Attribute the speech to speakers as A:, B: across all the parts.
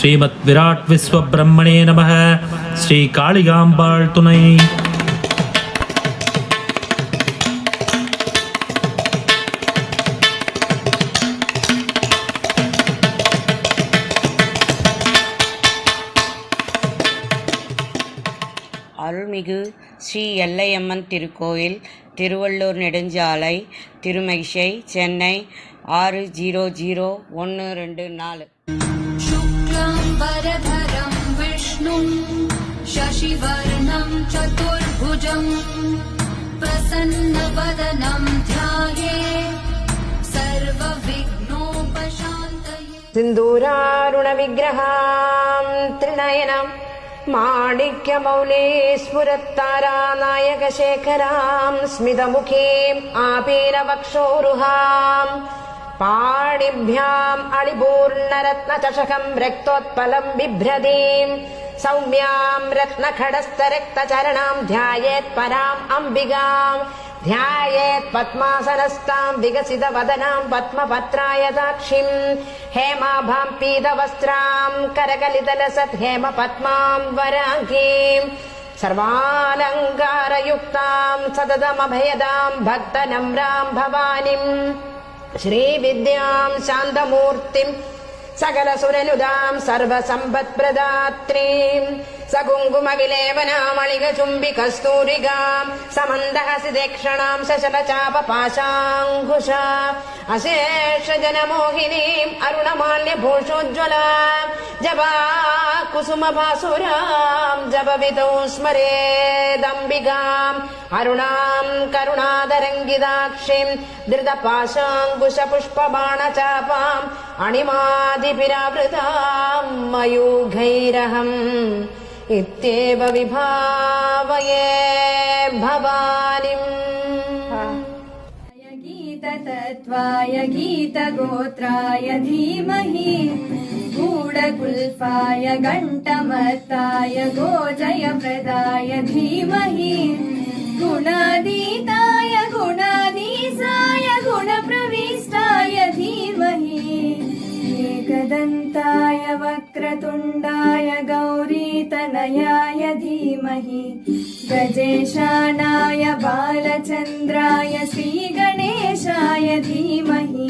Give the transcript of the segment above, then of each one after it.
A: ஸ்ரீமத் விராட் விஸ்வபிரம்மணே நமः. ஸ்ரீ காளிகாம்பாள் துணை.
B: அருள்மிகு ஸ்ரீ எல்லையம்மன் திருக்கோயில், திருவள்ளூர் நெடுஞ்சாலை, திருமகிஷை, சென்னை 600124.
C: शुक्लाम्बरधरं विष्णुं शशिवर्णं चतुर्भुजं प्रसन्नवदनं ध्यायेत् सर्वविघ्नोपशान्तये.
D: सिन्दूरारुणविग्रहां त्रिनयनं माणिक्यमौलेस्फुरत्तारानायकशेखरां स्मितमुखीम् आपीनवक्षोरुहां पाणिभ्याम् अळिपूर्णरत्नचषकं रक्तोत्पलं बिभ्रतीं सौम्यां रत्नखडस्थरक्तचरणां ध्यायेत् पराम् अम्बिकाम् ध्यायेत् पद्मासनस्तां विकसितवदनां पद्मपत्रायताक्षिं हेमाभां पीतवस्त्रां करकलितलसत् हेमपद्मां वराङ्गीं सर्वालङ्कारयुक्तां सततमभयदां भक्तनम्रां भवानीं श्रीविद्यां शान्तमूर्तिं सकलसुरनुदां सर्वसम्पत्प्रदात्रीं सकुङ्कुमविलेपनामलिगचुम्बिकस्तूरिकां समन्दहसिदेक्षणां सशलचापपाशाङ्कुशा अशेषजनमोहिनीम् अरुणमाल्यभूषोज्ज्वलां जपा कुसुमभासुरां जपवितौ स्मरेदम्बिकाम् अरुणां करुणादरङ्गिताक्षीं धृतपाशाङ्कुशपुष्पबाणचापाम् अणिमादिभिरावृतां मयूखैरहम् इत्येव विभावये भवानीम्.
C: गीततत्त्वाय गीतगोत्राय धीमहि गूढकुल्पाय घण्टमत्ताय गोजयप्रदाय धीमहि गुणातीताय गुणाधीशाय गुणप्रविष्टाय धीमहि एकदन्ताय वक्रतुण्डाय गौरीतनयाय धीमहि गजेशानाय बालचन्द्राय श्रीगणेशाय धीमहि.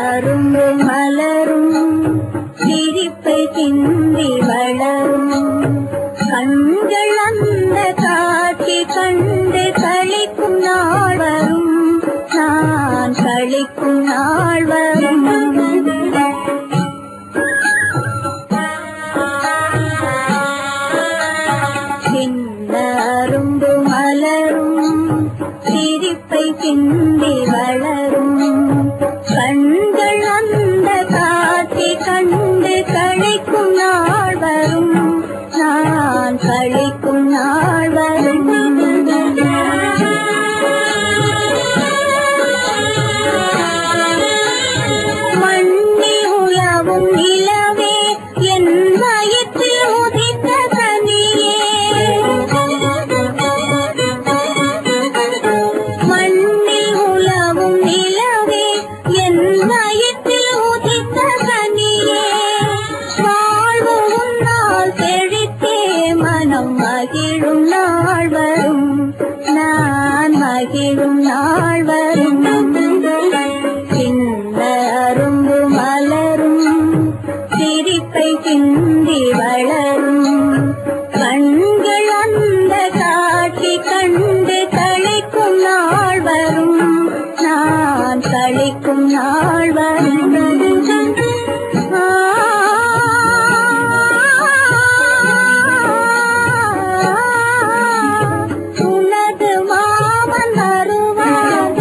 C: அரும்பு மலரும் சிரிப்பை சிந்தி வளரும் கண்கள் அந்த காட்சி கண்டு களிக்கும் நாள் வரும் நான் களிக்கும் நாள் வரும் அரும்பு மலரும் சிரிப்பை சிந்தி வளரும் கண்கள் அந்த காட்சி கண்டு களிக்கும் நாள் வரும் நான் களிக்கும் நாள் வரும் மண்ணில் உலவும் நிலவே என் வயிற்றில் உதித்த கனியே மண்ணில் உலவும் நிலவே என் வயிற்றில் உதித்த கனியே வாழ்வு உன்னால் செழித்தே மனம் மகிழும் நாள் வரும் நான் மகிழும் நாள் வரும் சின்ன அரும்பு மலரும் சிரிப்பை சிந்தி வளரும் கண்கள் அந்த காட்சி கண்டு களிக்கும் நாள் வரும் நான் களிக்கும் நாள் வரும் உனது மாமன் வருவான்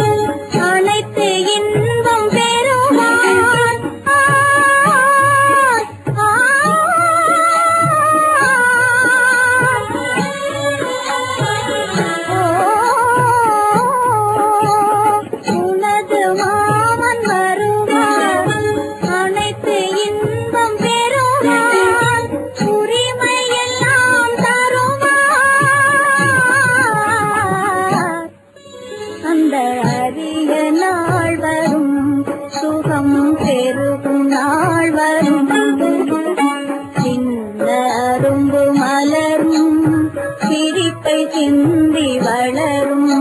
C: அனைத்து இன்பம் பெறுவான் உனது மாமன் வருவான் அனைத்து இன்பம் பெறுவான் உரிமை எல்லாம் தருவான் அந்த அரிய நாள் வரும் சுகம் பெருகும் நாள் வரும் சின்ன அரும்பு மலரும் சிரிப்பை சிந்தி வளரும்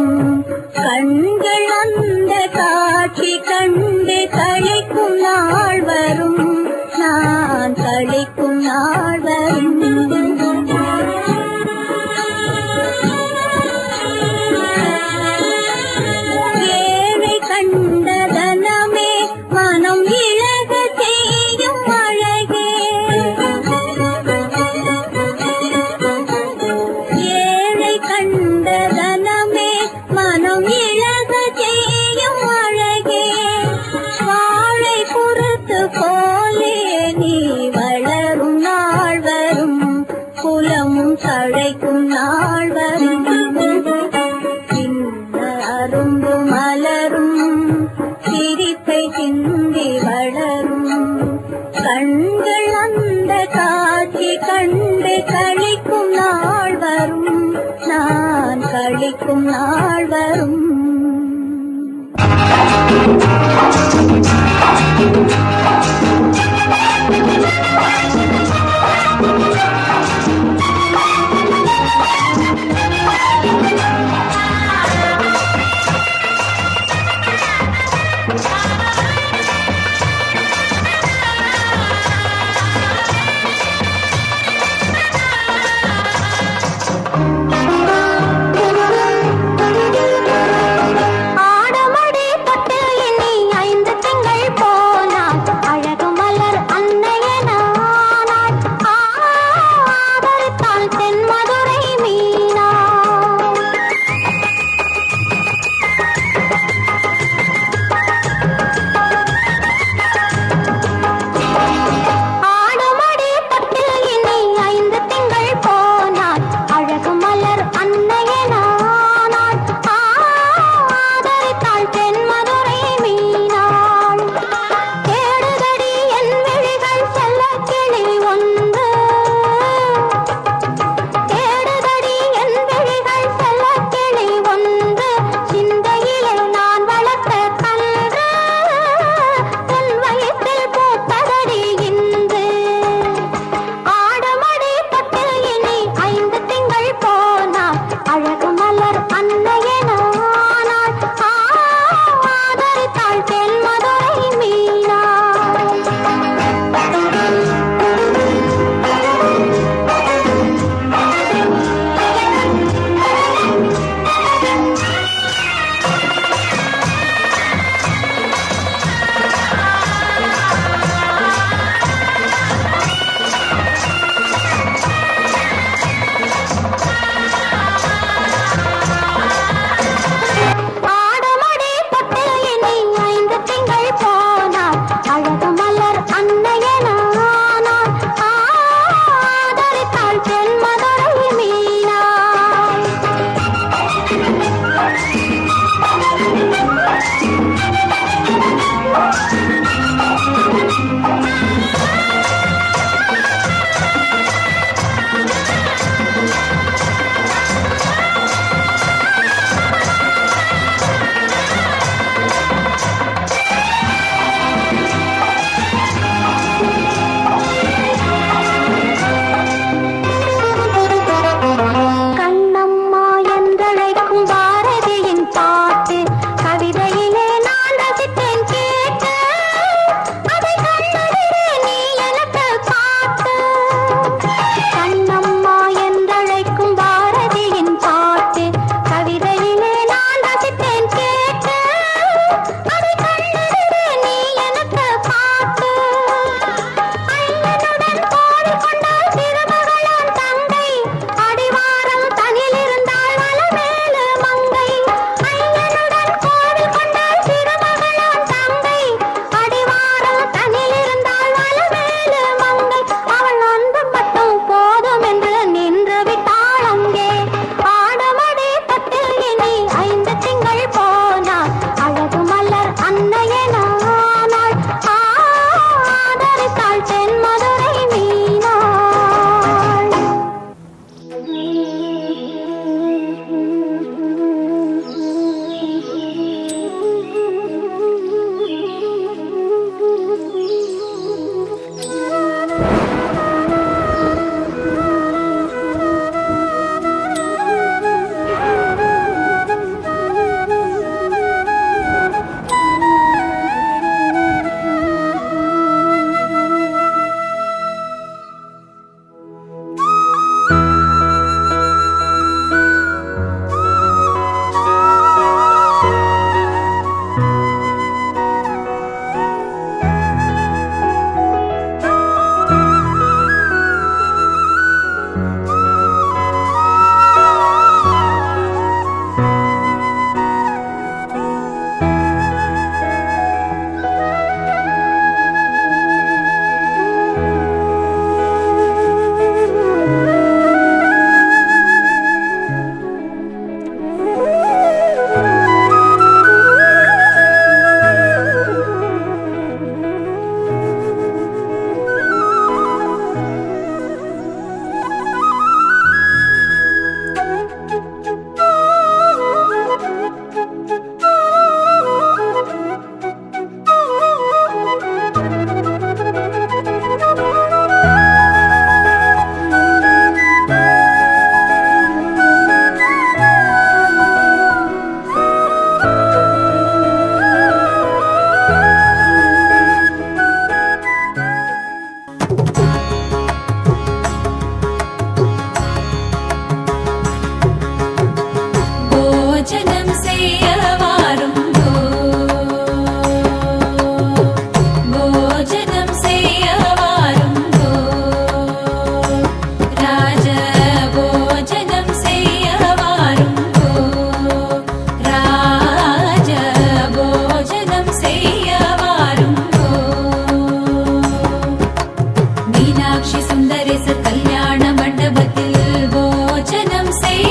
C: கண்கள் அந்த காட்சி கண்டு களிக்கும் நாள் வரும் நான் களிக்கும் நாள் வரும் ஏழை கண்ட தனமே மனம் இழக செய்யும் அழகே ஏழை கண்ட தனமே மனம் இழக செய்யும் அழகே வாழை பொறுத்து போலே நீ வளரும் நாள் வரும் குலமும் தழைக்கும் நாள் வரும் சின்ன அரும்பு மலரும் சிரிப்பை சிந்தி வளரும் கண்கள் அந்த காட்சி கண்டு களிக்கும் நாள் வரும் நான் களிக்கும் நாள் வரும்
E: ஆடமடி தொட்டில் எண்ணி 5 திங்கள் போனாள் அழகு மலர் அன்னையனாள்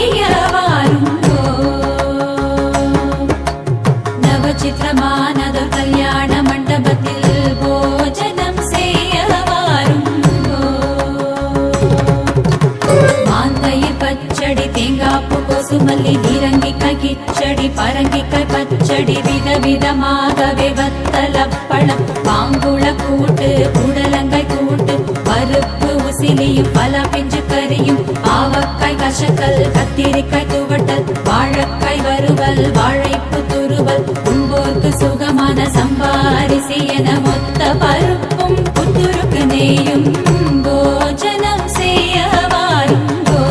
F: செய்யவாருங்கோ நவசித்திரமானதொரு கல்யாண மண்டபத்தில் போஜனம் செய்யவாருங்கோ மாங்காயில் பச்சடி தேங்காப்பு கொசுமல்லி நீரங்கிக்காய் கிச்சடி பரங்கிக்காய் பச்சடி விதவிதமாகவே வத்தலப்பழம் பாங்குள கூட்டு புடலங்காய் கூட்டு பருப்பு உசிலியும் பல பிஞ்சு கறியும் பாவக்காய் கசக்கல் கத்திரிக்காய் துவட்டல் வாழைக்காய் வறுவல் வாழைப்பு துருவல் உண்போர்க்கு சுகமான சம்பாரிசி என மொத்த பருப்பும் புத்துருக்கு நெய்யும் போஜனம் செய்யவாருங்கோ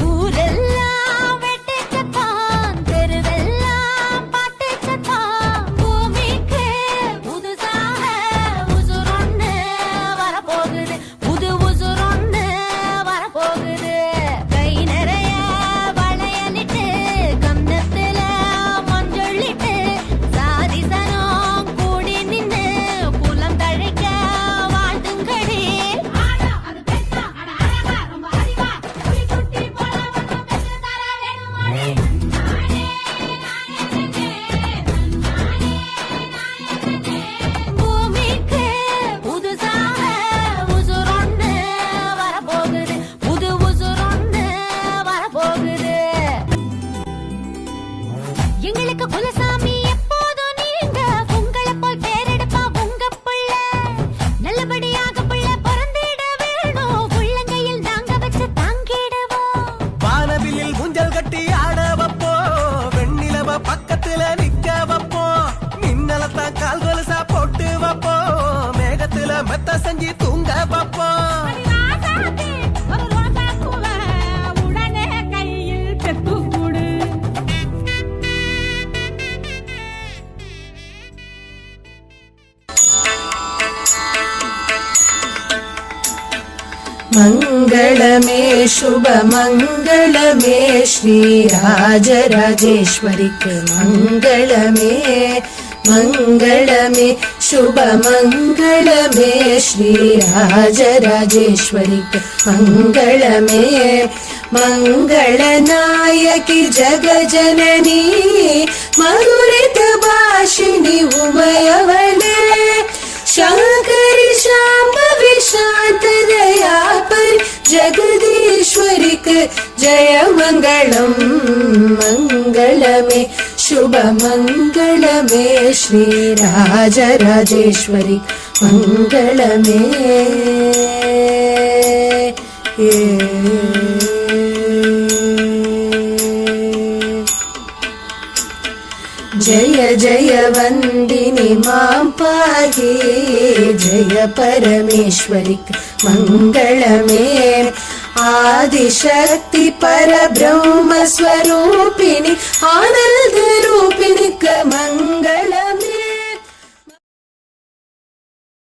C: ஊரெல்லாம் வெட்டுச்சத்தான், தெருவெல்லாம் பாட்டுச்சத்தான். பூமிக்கு புதுசாக உசுரொன்னு வரப்போகுது, புது உசுரொன்னு வரப்போகுது. கை நிறைய வளையலிட்டு, கன்னத்துல மஞ்சள்ளிட்டு, சாதிசனம் கூடி நின்னு புலம் தழைக்க வாழ்த்துங்கடி. பூமிக்கு புதுசாக உசுரொன்னு வரப்போகுது, புது உசுரொன்னு வரப்போகுது. எங்களுக்கு குலசாமி எப்போதும் நீங்க, உங்களை போல் பேரெடுப்பா உங்க புள்ள. நல்லபடியாக புள்ள பிறந்திட வேணும், உள்ளங்கையில் நாங்க வச்சு தாங்கிடுவோம்.
G: வானவில்லில் ஊஞ்சல் கட்டி ஆட வைப்போ, வெண்ணிலவ பக்கத்துல நிக்க வைப்போ, மின்னலத்தான் கால் கொலுசா போட்டு வைப்போ, மேகத்துல மெத்த செஞ்சு தூங்க வைப்போ.
C: ஒரு ரோசாப்பூவை உடனே கையில் பெத்துக் கொடு.
H: மங்களமே சுப மங்களமே ஸ்ரீ ராஜராஜேஸ்வரிக்கு மங்களமே மங்களமே சுப மங்களமே ஸ்ரீ ராஜராஜேஸ்வரிக்கு மங்களமே மங்கள நாயகி ஜகஜனனி மதுரித பாஷினி உமையவளே शंकरी शांभवी शांत दया पर जगदीश्वरी जय मंगलम मंगलमे शुभ मंगलमे श्री राजराजेश्वरी मंगलमे जय जय वंदिनी मां पाहि जय परमेश्वरी मंगलमे आदिशक्ति परब्रह्म स्वरूपिणी आनंद रूपिणी मंगल